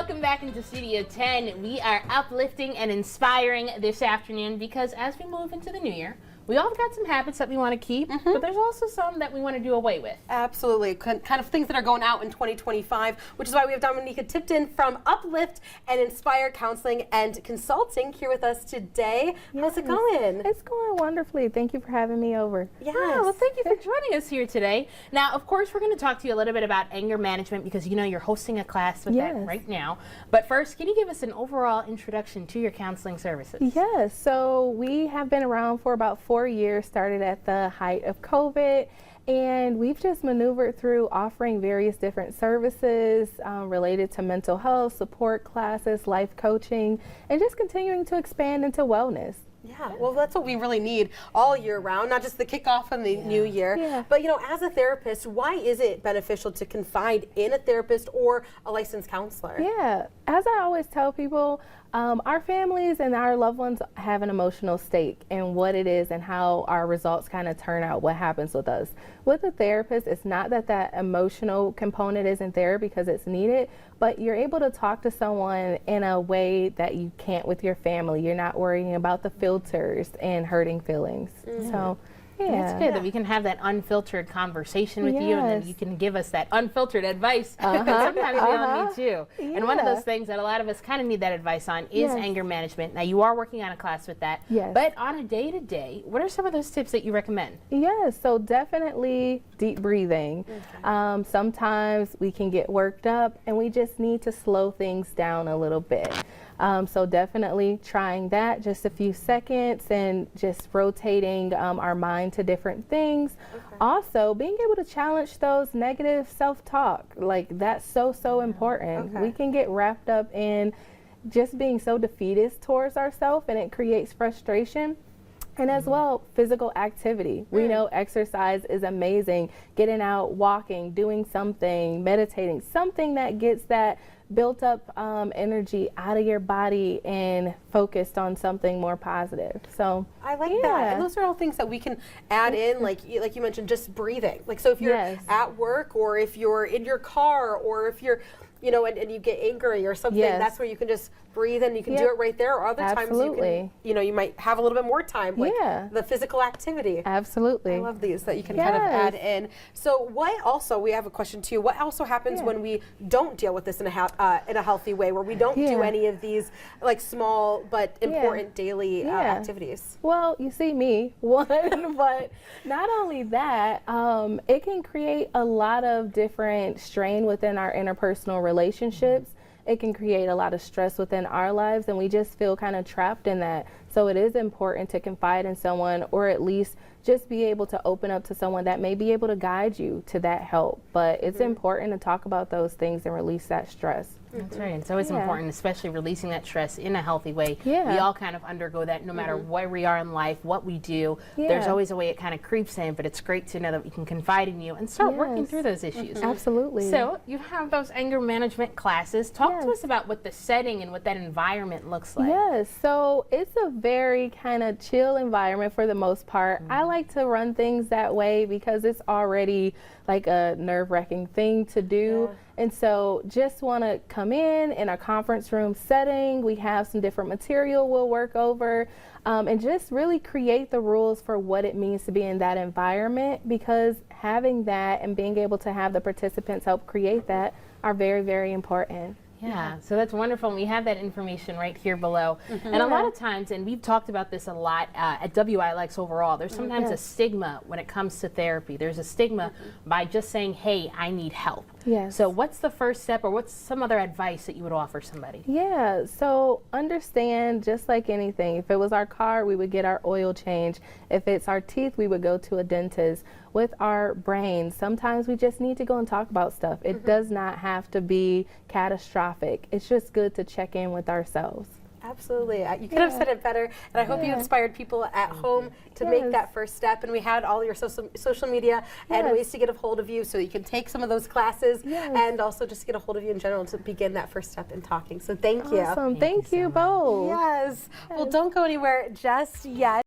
welcome back into Studio 10. We are uplifting and inspiring this afternoon because as we move into the new year, we all got some habits that we want to keep, but there's also some that we want to do away with. Absolutely. Kind of things that are going out in 2025, which is why we have Dominika Tipton from Uplift and Inspire Counseling and Consulting here with us today. Yes. How's it going? It's going wonderfully. Thank you for having me over. Yes. Oh, well, thank you for joining us here today. Now, of course, we're going to talk to you a little bit about anger management because you know you're hosting a class with that right now. But first, can you give us an overall introduction to your counseling services? Yes. So we have been around for about 4 years, started at the height of COVID, and we've just maneuvered through offering various different services related to mental health, support classes, life coaching, and just continuing to expand into wellness. Yeah, well, that's what we really need all year round, not just the kickoff in the new year. Yeah. But, you know, as a therapist, why is it beneficial to confide in a therapist or a licensed counselor? Yeah, as I always tell people, our families and our loved ones have an emotional stake in what it is and how our results kind of turn out, what happens with us. With a therapist, it's not that that emotional component isn't there because it's needed, but you're able to talk to someone in a way that you can't with your family. You're not worrying about the filters and hurting feelings. So, yeah. It's good that we can have that unfiltered conversation with you, and then you can give us that unfiltered advice that sometimes we all need too. And one of those things that a lot of us kind of need that advice on is anger management. Now, you are working on a class with that, but on a day-to-day, what are some of those tips that you recommend? Yes, so definitely deep breathing. Sometimes we can get worked up and we just need to slow things down a little bit. So definitely trying that, just a few seconds, and just rotating our mind to different things. Also, being able to challenge those negative self-talk, like that's so important. We can get wrapped up in just being so defeatist towards ourselves, and it creates frustration. And as well, physical activity. We know exercise is amazing. Getting out, walking, doing something, meditating, something that gets that built up energy out of your body and focused on something more positive. So I like that. And those are all things that we can add in, like you mentioned, just breathing. Like, so if you're at work, or if you're in your car, or if you're, you know, and you get angry or something, that's where you can just breathe and you can do it right there. Or other times you can, you know, you might have a little bit more time, like the physical activity. Absolutely. I love these that you can kind of add in. So what also, we have a question too, what also happens when we don't deal with this in a healthy way, where we don't do any of these like small but important daily activities? Well, you see me, one, but not only that, it can create a lot of different strain within our interpersonal relationships. It can create a lot of stress within our lives, and we just feel kind of trapped in that. So it is important to confide in someone, or at least just be able to open up to someone that may be able to guide you to that help. But it's important to talk about those things and release that stress. That's right. It's always important, especially releasing that stress in a healthy way. We all kind of undergo that no matter where we are in life, what we do. There's always a way it kind of creeps in, but it's great to know that we can confide in you and start working through those issues. Absolutely. So you have those anger management classes. Talk to us about what the setting and what that environment looks like. Yes, so it's a very kind of chill environment for the most part. I like to run things that way because it's already like a nerve-wracking thing to do. And so just want to come in a conference room setting. We have some different material we'll work over, and just really create the rules for what it means to be in that environment, because having that and being able to have the participants help create that are very, very important. Yeah, so that's wonderful, and we have that information right here below. And a lot of times, and we've talked about this a lot at WILX overall, there's sometimes a stigma when it comes to therapy. There's a stigma by just saying, hey, I need help. So what's the first step, or what's some other advice that you would offer somebody? Yeah, so understand, just like anything, if it was our car, we would get our oil change. If it's our teeth, we would go to a dentist. With our brains, sometimes we just need to go and talk about stuff. It does not have to be catastrophic. It's just good to check in with ourselves. Absolutely. You could have said it better, and I hope you inspired people at home to make that first step. And we had all your social media and ways to get a hold of you, so you can take some of those classes and also just get a hold of you in general to begin that first step in talking. So thank you. Awesome. Thank you both. Yes. Well, don't go anywhere just yet.